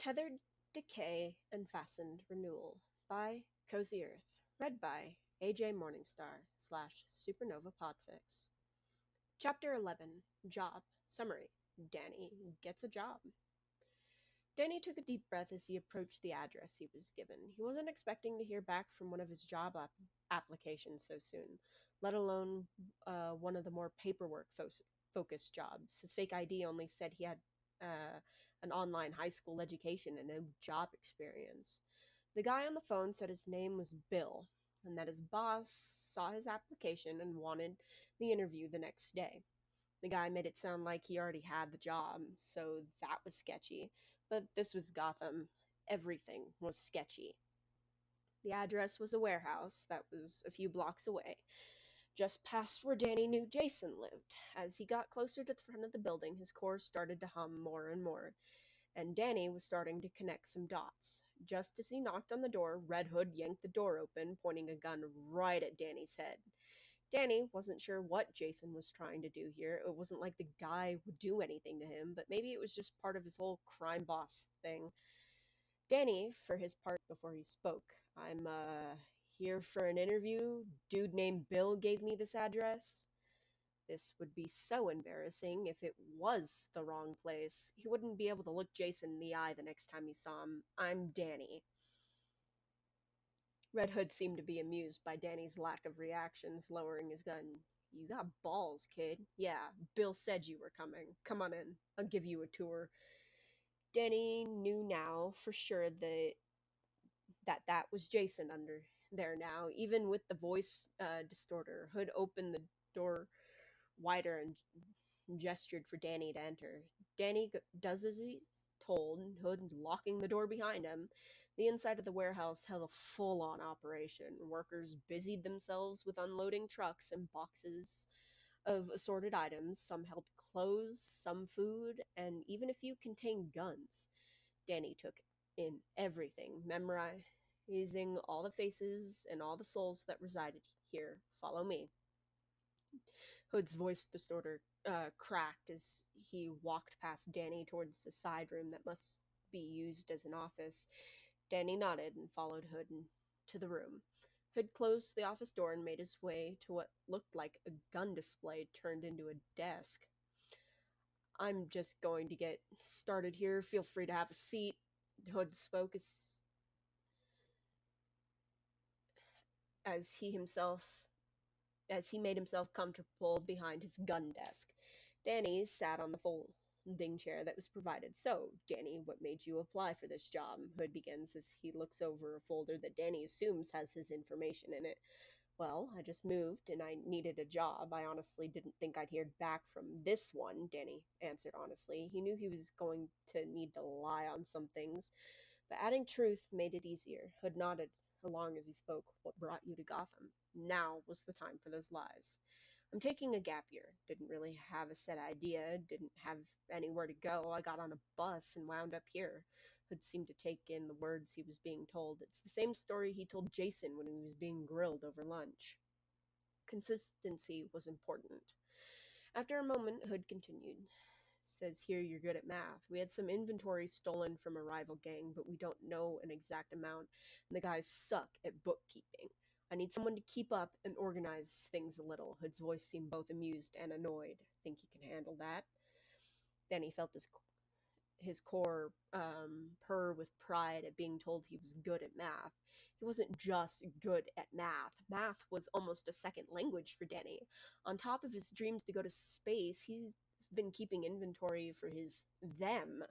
Tethered, Decay, and Fastened Renewal by CozyEarth. Read by AJ Morningstar / Supernova Podfics. Chapter 11. Job. Summary. Danny gets a job. Danny took a deep breath as he approached the address he was given. He wasn't expecting to hear back from one of his job applications so soon, let alone one of the more paperwork-focused jobs. His fake ID only said he had an online high school education and no job experience. The guy on the phone said his name was Bill, and that his boss saw his application and wanted the interview the next day. The guy made it sound like he already had the job, so that was sketchy. But this was Gotham. Everything was sketchy. The address was a warehouse that was a few blocks away, just past where Danny knew Jason lived. As he got closer to the front of the building, his core started to hum more and more, and Danny was starting to connect some dots. Just as he knocked on the door, Red Hood yanked the door open, pointing a gun right at Danny's head. Danny wasn't sure what Jason was trying to do here. It wasn't like the guy would do anything to him, but maybe it was just part of his whole crime boss thing. Danny, for his part, before he spoke, I'm, here for an interview. Dude named Bill gave me this address. This would be so embarrassing if it was the wrong place. He wouldn't be able to look Jason in the eye the next time he saw him. I'm Danny. Red Hood seemed to be amused by Danny's lack of reactions, lowering his gun. You got balls, kid. Yeah, Bill said you were coming. Come on in. I'll give you a tour. Danny knew now for sure that was Jason under there now, even with the voice distorter. Hood opened the door wider and gestured for Danny to enter. Danny does as he's told, Hood locking the door behind him. The inside of the warehouse held a full-on operation. Workers busied themselves with unloading trucks and boxes of assorted items. Some held clothes, some food, and even a few contained guns. Danny took in everything, memorizing all the faces and all the souls that resided here. Follow me. Hood's voice distorter cracked as he walked past Danny towards the side room that must be used as an office. Danny nodded and followed Hood into the room. Hood closed the office door and made his way to what looked like a gun display turned into a desk. I'm just going to get started here. Feel free to have a seat. Hood spoke as he made himself comfortable behind his gun desk. Danny sat on the folding chair that was provided. So, Danny, what made you apply for this job? Hood begins as he looks over a folder that Danny assumes has his information in it. Well, I just moved and I needed a job. I honestly didn't think I'd hear back from this one, Danny answered honestly. He knew he was going to need to lie on some things, but adding truth made it easier. Hood nodded along as he spoke. What brought you to Gotham? Now was the time for those lies. I'm taking a gap year. Didn't really have a set idea. Didn't have anywhere to go. I got on a bus and wound up here. Hood seemed to take in the words he was being told. It's the same story he told Jason when he was being grilled over lunch. Consistency was important. After a moment, Hood continued. Says here you're good at math. We had some inventory stolen from a rival gang, but we don't know an exact amount, and the guys suck at bookkeeping. I need someone to keep up and organize things a little. Hood's voice seemed both amused and annoyed. Think you can handle that? Then he felt his core purr with pride at being told he was good at math. He wasn't just good at math. Math was almost a second language for Danny. On top of his dreams to go to space, he's been keeping inventory for them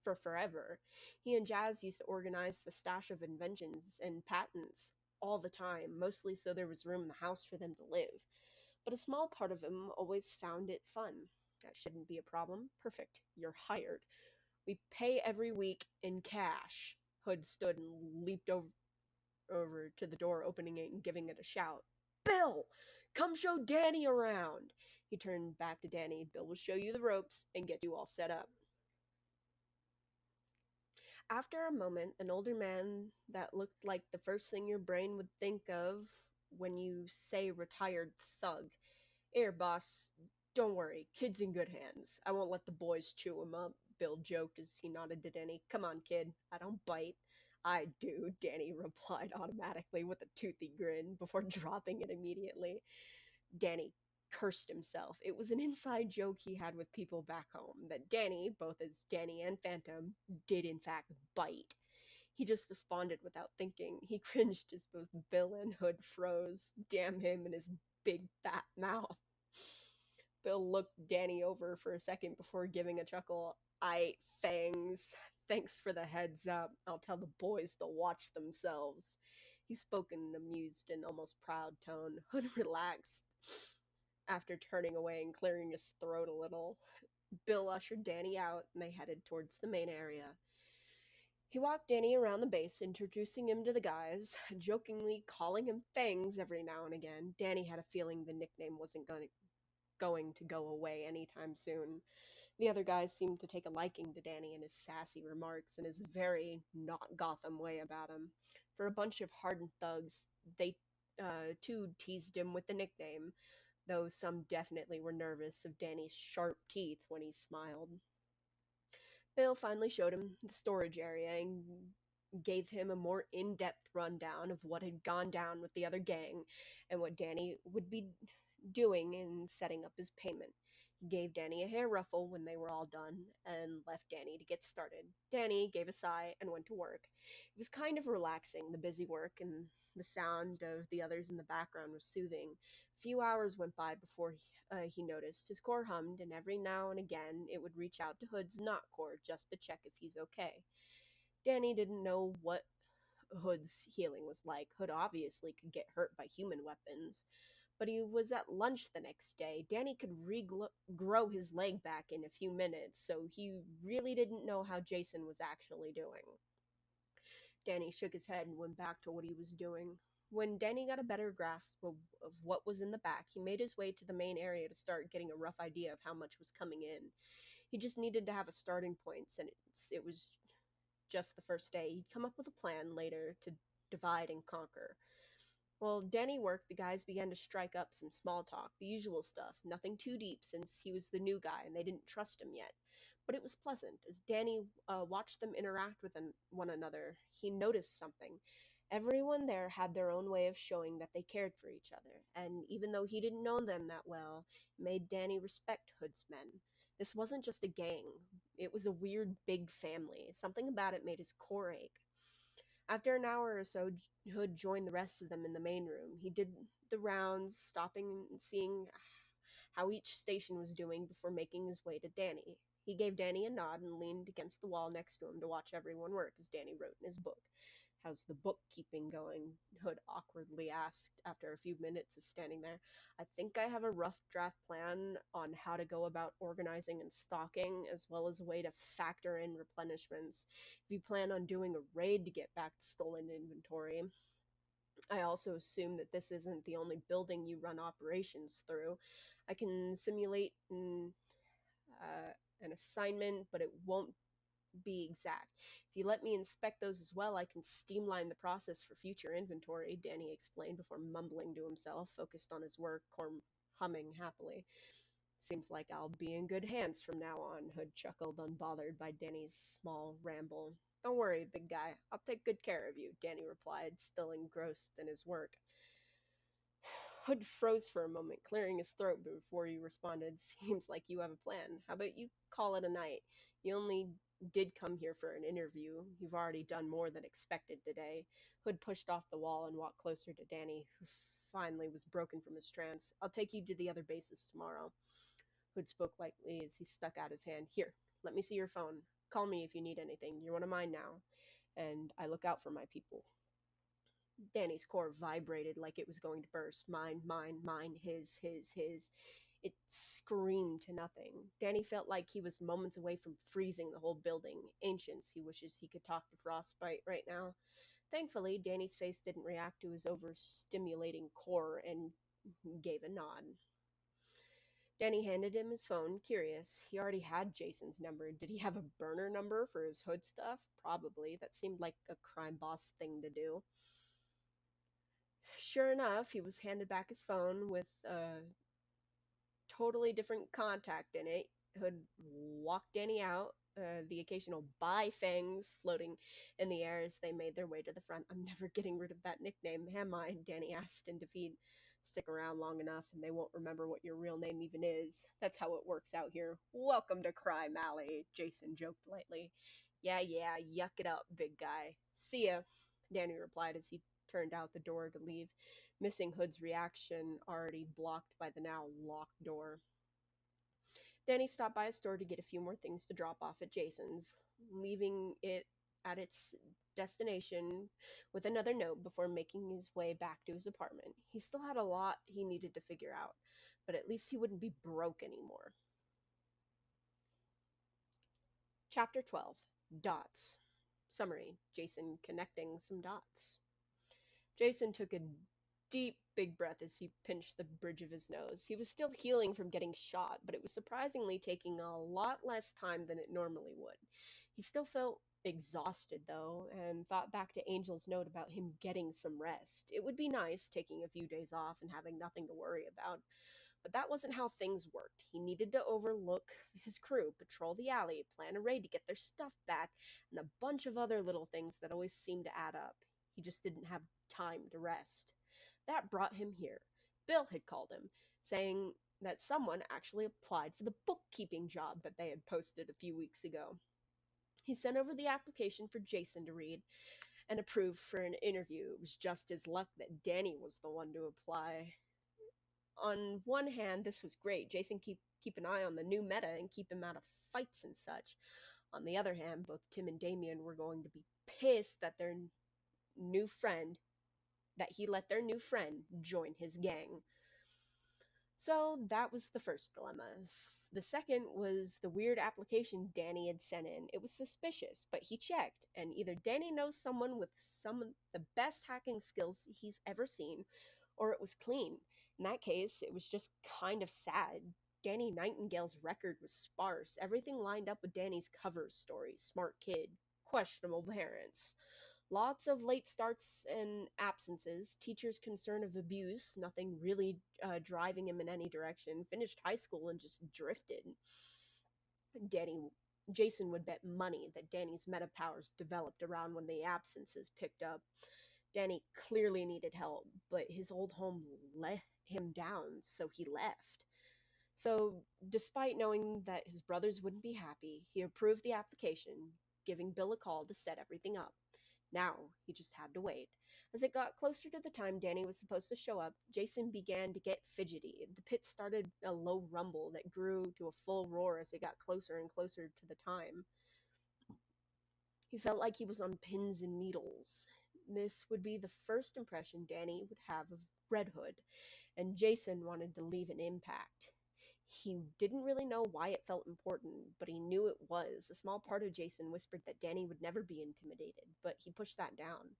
for forever. He and Jazz used to organize the stash of inventions and patents all the time, mostly so there was room in the house for them to live. But a small part of him always found it fun. That shouldn't be a problem. Perfect. You're hired. We pay every week in cash. Hood stood and leaped over to the door, opening it and giving it a shout. Bill! Come show Danny around! He turned back to Danny. Bill will show you the ropes and get you all set up. After a moment, an older man that looked like the first thing your brain would think of when you say retired thug. Here, boss, don't worry, kid's in good hands. I won't let the boys chew him up. Bill joked as he nodded to Danny. Come on, kid. I don't bite. I do, Danny replied automatically with a toothy grin before dropping it immediately. Danny cursed himself. It was an inside joke he had with people back home that Danny, both as Danny and Phantom, did in fact bite. He just responded without thinking. He cringed as both Bill and Hood froze. Damn him and his big fat mouth. Bill looked Danny over for a second before giving a chuckle. I fangs. Thanks for the heads up. I'll tell the boys to watch themselves. He spoke in an amused and almost proud tone. Hood relaxed after turning away and clearing his throat a little. Bill ushered Danny out and they headed towards the main area. He walked Danny around the base, introducing him to the guys, jokingly calling him Fangs every now and again. Danny had a feeling the nickname wasn't going to go away anytime soon. The other guys seemed to take a liking to Danny and his sassy remarks and his very not Gotham way about him. For a bunch of hardened thugs, they too teased him with the nickname, though some definitely were nervous of Danny's sharp teeth when he smiled. Bill finally showed him the storage area and gave him a more in-depth rundown of what had gone down with the other gang and what Danny would be doing in setting up his payment. He gave Danny a hair ruffle when they were all done and left Danny to get started. Danny gave a sigh and went to work. It was kind of relaxing, the busy work, and the sound of the others in the background was soothing. A few hours went by before he noticed his core hummed, and every now and again it would reach out to Hood's not core just to check if he's okay. Danny didn't know what Hood's healing was like. Hood obviously could get hurt by human weapons, but he was at lunch the next day. Danny could regrow his leg back in a few minutes, so he really didn't know how Jason was actually doing. Danny shook his head and went back to what he was doing. When Danny got a better grasp of what was in the back, he made his way to the main area to start getting a rough idea of how much was coming in. He just needed to have a starting point, and it was just the first day. He'd come up with a plan later to divide and conquer. While Danny worked, the guys began to strike up some small talk, the usual stuff, nothing too deep since he was the new guy and they didn't trust him yet. But it was pleasant. As Danny watched them interact with one another, he noticed something. Everyone there had their own way of showing that they cared for each other, and even though he didn't know them that well, it made Danny respect Hood's men. This wasn't just a gang, it was a weird big family. Something about it made his core ache. After an hour or so, Hood joined the rest of them in the main room. He did the rounds, stopping and seeing how each station was doing before making his way to Danny. He gave Danny a nod and leaned against the wall next to him to watch everyone work as Danny wrote in his book. How's the bookkeeping going? Hood awkwardly asked after a few minutes of standing there. I think I have a rough draft plan on how to go about organizing and stocking, as well as a way to factor in replenishments. If you plan on doing a raid to get back the stolen inventory, I also assume that this isn't the only building you run operations through. I can simulate an assignment, but it won't be exact. If you let me inspect those as well, I can streamline the process for future inventory, Danny explained before mumbling to himself, focused on his work, or humming happily. Seems like I'll be in good hands from now on, Hood chuckled, unbothered by Danny's small ramble. Don't worry, big guy. I'll take good care of you, Danny replied, still engrossed in his work. Hood froze for a moment, clearing his throat before he responded. Seems like you have a plan. How about you call it a night? You only did come here for an interview. You've already done more than expected today. Hood pushed off the wall and walked closer to Danny, who finally was broken from his trance. I'll take you to the other bases tomorrow. Hood spoke lightly as he stuck out his hand. Here, let me see your phone. Call me if you need anything. You're one of mine now, and I look out for my people. Danny's core vibrated like it was going to burst. Mine, mine, mine, his, his. It screamed to nothing. Danny felt like he was moments away from freezing the whole building. Ancients, he wishes he could talk to Frostbite right now. Thankfully, Danny's face didn't react to his overstimulating core and gave a nod. Danny handed him his phone, curious. He already had Jason's number. Did he have a burner number for his Hood stuff? Probably. That seemed like a crime boss thing to do. Sure enough, he was handed back his phone with totally different contact in it. Hood walked Danny out the occasional bye fangs floating in the air as they made their way to the front. I'm never getting rid of that nickname, am I? Danny asked in defeat. Stick around long enough and they won't remember what your real name even is. That's how it works out here. Welcome to Crime Alley, Jason joked lightly. Yeah, yeah, yuck it up, big guy. See ya, Danny replied as he turned out the door to leave, missing Hood's reaction, already blocked by the now locked door. Danny stopped by a store to get a few more things to drop off at Jason's, leaving it at its destination with another note before making his way back to his apartment. He still had a lot he needed to figure out, but at least he wouldn't be broke anymore. Chapter 12. Dots. Summary. Jason connecting some dots. Jason took a deep, big breath as he pinched the bridge of his nose. He was still healing from getting shot, but it was surprisingly taking a lot less time than it normally would. He still felt exhausted, though, and thought back to Angel's note about him getting some rest. It would be nice taking a few days off and having nothing to worry about. But that wasn't how things worked. He needed to overlook his crew, patrol the alley, plan a raid to get their stuff back, and a bunch of other little things that always seemed to add up. He just didn't have time to rest. That brought him here. Bill had called him, saying that someone actually applied for the bookkeeping job that they had posted a few weeks ago. He sent over the application for Jason to read and approve for an interview. It was just his luck that Danny was the one to apply. On one hand, this was great. Jason keep an eye on the new meta and keep him out of fights and such. On the other hand, both Tim and Damien were going to be pissed that new friend that he let their new friend join his gang. So that was the first dilemma. The second was the weird application Danny had sent in. It was suspicious, but he checked, and either Danny knows someone with some of the best hacking skills he's ever seen, or it was clean. In that case, it was just kind of sad. Danny Nightingale's record was sparse. Everything lined up with Danny's cover story. Smart kid, questionable parents. Lots of late starts and absences, teachers' concern of abuse, nothing really driving him in any direction, finished high school and just drifted. Danny Jason would bet money that Danny's meta powers developed around when the absences picked up. Danny clearly needed help, but his old home let him down, so he left. So, despite knowing that his brothers wouldn't be happy, he approved the application, giving Bill a call to set everything up. Now, he just had to wait. As it got closer to the time Danny was supposed to show up, Jason began to get fidgety. The pit started a low rumble that grew to a full roar as it got closer and closer to the time. He felt like he was on pins and needles. This would be the first impression Danny would have of Red Hood, and Jason wanted to leave an impact. He didn't really know why it felt important, but he knew it was. A small part of Jason whispered that Danny would never be intimidated, but he pushed that down.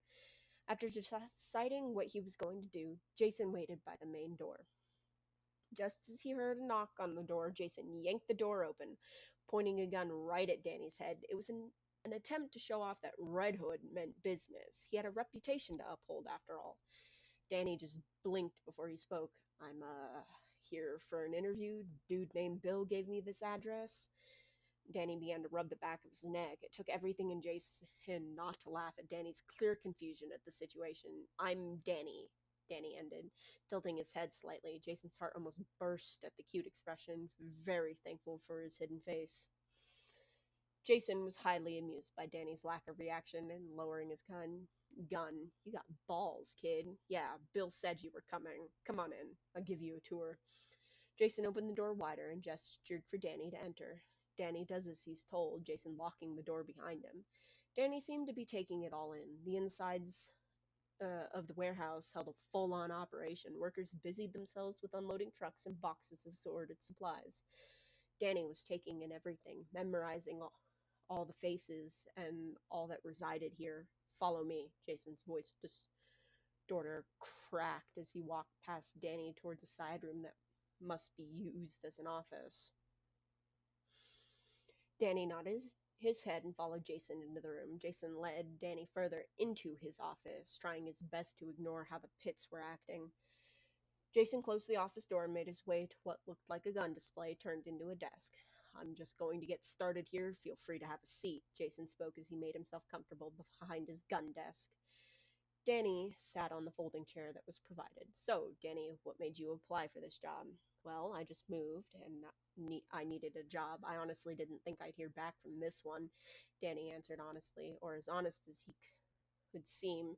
After deciding what he was going to do, Jason waited by the main door. Just as he heard a knock on the door, Jason yanked the door open, pointing a gun right at Danny's head. It was an attempt to show off that Red Hood meant business. He had a reputation to uphold, after all. Danny just blinked before he spoke. I'm, here for an interview. Dude named Bill gave me this address. Danny began to rub the back of his neck. It took everything in Jason not to laugh at Danny's clear confusion at the situation. I'm Danny, Danny ended, tilting his head slightly. Jason's heart almost burst at the cute expression, very thankful for his hidden face. Jason was highly amused by Danny's lack of reaction and lowering his gun. You got balls, kid. Yeah, Bill said you were coming. Come on in. I'll give you a tour. Jason opened the door wider and gestured for Danny to enter. Danny does as he's told, Jason locking the door behind him. Danny seemed to be taking it all in. The insides of the warehouse held a full-on operation. Workers busied themselves with unloading trucks and boxes of assorted supplies. Danny was taking in everything, memorizing all the faces and all that resided here. Follow me, Jason's voice distorter cracked as he walked past Danny towards a side room that must be used as an office. Danny nodded his head and followed Jason into the room. Jason led Danny further into his office, trying his best to ignore how the pits were acting. Jason closed the office door and made his way to what looked like a gun display turned into a desk. I'm just going to get started here. Feel free to have a seat. Jason spoke as he made himself comfortable behind his gun desk. Danny sat on the folding chair that was provided. So, Danny, what made you apply for this job? Well, I just moved and I needed a job. I honestly didn't think I'd hear back from this one, Danny answered honestly, or as honest as he could seem.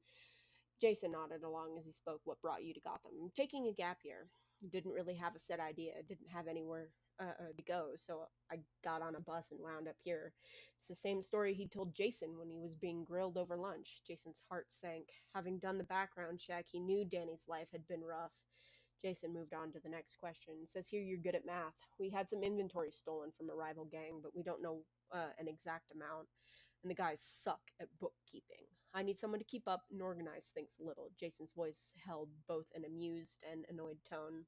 Jason nodded along as he spoke. What brought you to Gotham? Taking a gap year. Didn't really have a set idea. Didn't have anywhere to go, so I got on a bus and wound up here. It's the same story he told Jason when he was being grilled over lunch. Jason's heart sank. Having done the background check, he knew Danny's life had been rough. Jason moved on to the next question. It says here you're good at math. We had some inventory stolen from a rival gang, but we don't know an exact amount. And the guys suck at bookkeeping. I need someone to keep up and organize things a little. Jason's voice held both an amused and annoyed tone.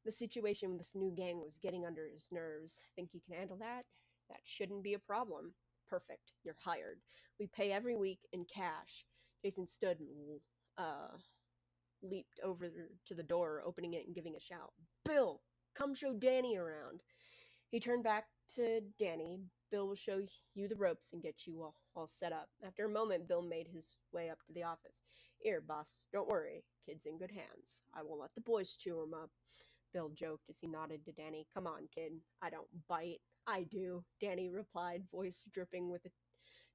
The situation with this new gang was getting under his nerves. Think you can handle that? That shouldn't be a problem. Perfect. You're hired. We pay every week in cash. Jason stood and leaped over to the door, opening it and giving a shout. Bill, come show Danny around. He turned back to Danny. Bill will show you the ropes and get you all set up. After a moment, Bill made his way up to the office. Here, boss, don't worry. Kid's in good hands. I won't let the boys chew him up. Bill joked as he nodded to Danny. Come on, kid. I don't bite. I do, Danny replied, voice dripping with a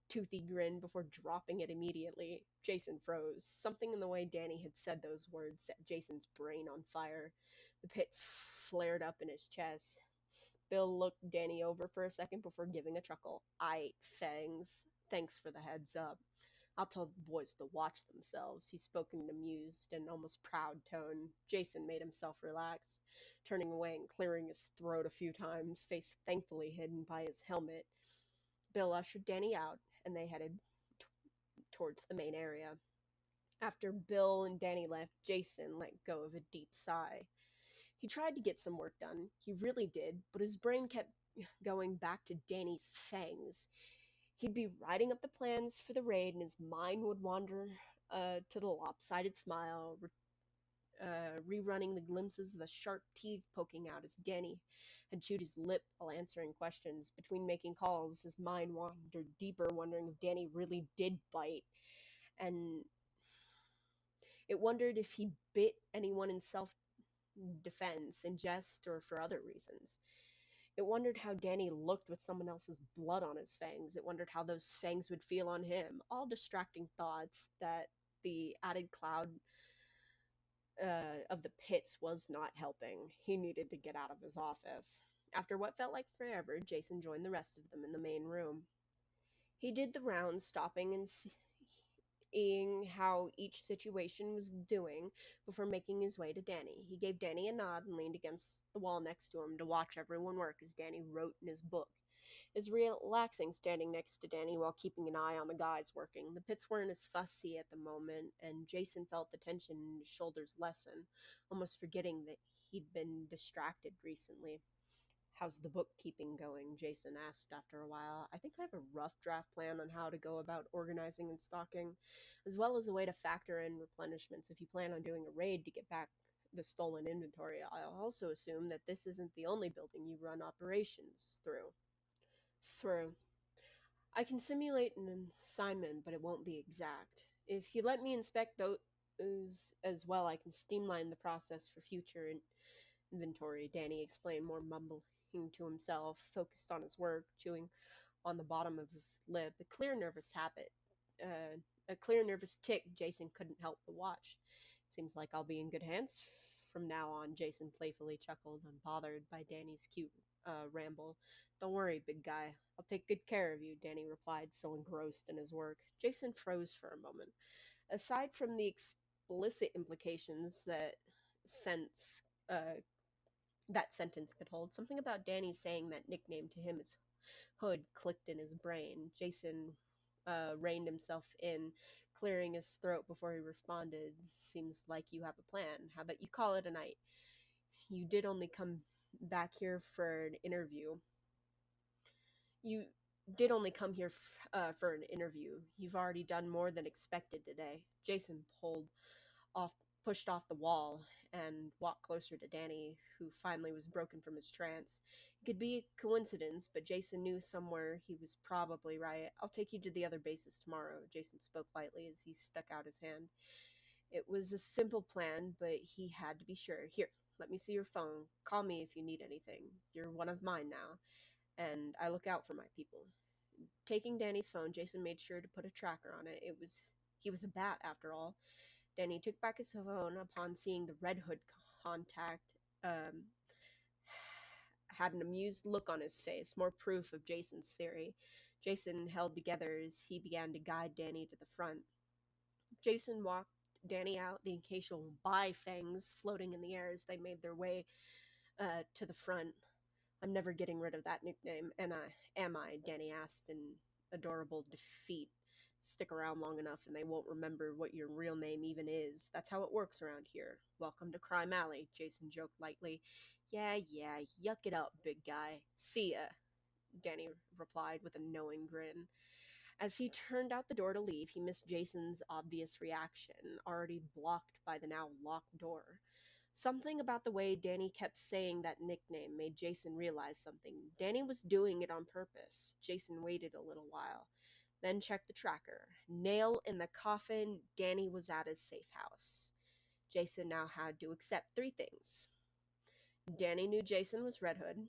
toothy grin before dropping it immediately. Jason froze. Something in the way Danny had said those words set Jason's brain on fire. The pits flared up in his chest. Bill looked Danny over for a second before giving a chuckle. Aight, Fangs. Thanks for the heads up. I'll tell the boys to watch themselves. He spoke in an amused and almost proud tone. Jason made himself relax, turning away and clearing his throat a few times, face thankfully hidden by his helmet. Bill ushered Danny out, and they headed towards the main area. After Bill and Danny left, Jason let go of a deep sigh. He tried to get some work done. He really did, but his brain kept going back to Danny's fangs. He'd be writing up the plans for the raid, and his mind would wander to the lopsided smile, rerunning the glimpses of the sharp teeth poking out as Danny had chewed his lip while answering questions. Between making calls, his mind wandered deeper, wondering if Danny really did bite, and it wondered if he bit anyone in self-defense, in jest, or for other reasons. It wondered how Danny looked with someone else's blood on his fangs. It wondered how those fangs would feel on him. All distracting thoughts that the added cloud of the pits was not helping. He needed to get out of his office. After what felt like forever, Jason joined the rest of them in the main room. He did the rounds, stopping and seeing how each situation was doing before making his way to Danny. He gave Danny a nod and leaned against the wall next to him to watch everyone work as Danny wrote in his book. It was relaxing standing next to Danny while keeping an eye on the guys working. The pits weren't as fussy at the moment, and Jason felt the tension in his shoulders lessen, almost forgetting that he'd been distracted recently. How's the bookkeeping going? Jason asked after a while. I think I have a rough draft plan on how to go about organizing and stocking, as well as a way to factor in replenishments if you plan on doing a raid to get back the stolen inventory. I'll also assume that this isn't the only building you run operations through. I can simulate an assignment, but it won't be exact. If you let me inspect those as well, I can streamline the process for future inventory, Danny explained, more mumbling to himself, focused on his work, chewing on the bottom of his lip. A clear nervous tick Jason couldn't help but watch. Seems like I'll be in good hands from now on, Jason playfully chuckled, unbothered by Danny's cute ramble. Don't worry, big guy. I'll take good care of you, Danny replied, still engrossed in his work. Jason froze for a moment. Aside from the explicit implications uh, that sentence could hold, something about Danny saying that nickname to him as Hood clicked in his brain. Jason reined himself in, clearing his throat before he responded. Seems like you have a plan. How about you call it a night? You did only come back here for an interview. You did only come here for an interview. You've already done more than expected today. Jason pushed off the wall and walked closer to Danny, who finally was broken from his trance. It could be a coincidence, but Jason knew somewhere he was probably right. "I'll take you to the other bases tomorrow," Jason spoke lightly as he stuck out his hand. It was a simple plan, but he had to be sure. "Here, let me see your phone. Call me if you need anything. You're one of mine now, and I look out for my people." Taking Danny's phone, Jason made sure to put a tracker on it. He was a bat after all. Danny took back his phone upon seeing the Red Hood contact. Um, had an amused look on his face, more proof of Jason's theory. Jason held together as he began to guide Danny to the front. Jason walked Danny out, the occasional fangs floating in the air as they made their way to the front. "I'm never getting rid of that nickname, and am I?" Danny asked in adorable defeat. "Stick around long enough and they won't remember what your real name even is. That's how it works around here. Welcome to Crime Alley," Jason joked lightly. Yeah, yuck it up, big guy. "See ya," Danny replied with a knowing grin. As he turned out the door to leave, he missed Jason's obvious reaction, already blocked by the now locked door. Something about the way Danny kept saying that nickname made Jason realize something. Danny was doing it on purpose. Jason waited a little while, then checked the tracker. Nail in the coffin, Danny was at his safe house. Jason now had to accept three things. Danny knew Jason was Red Hood.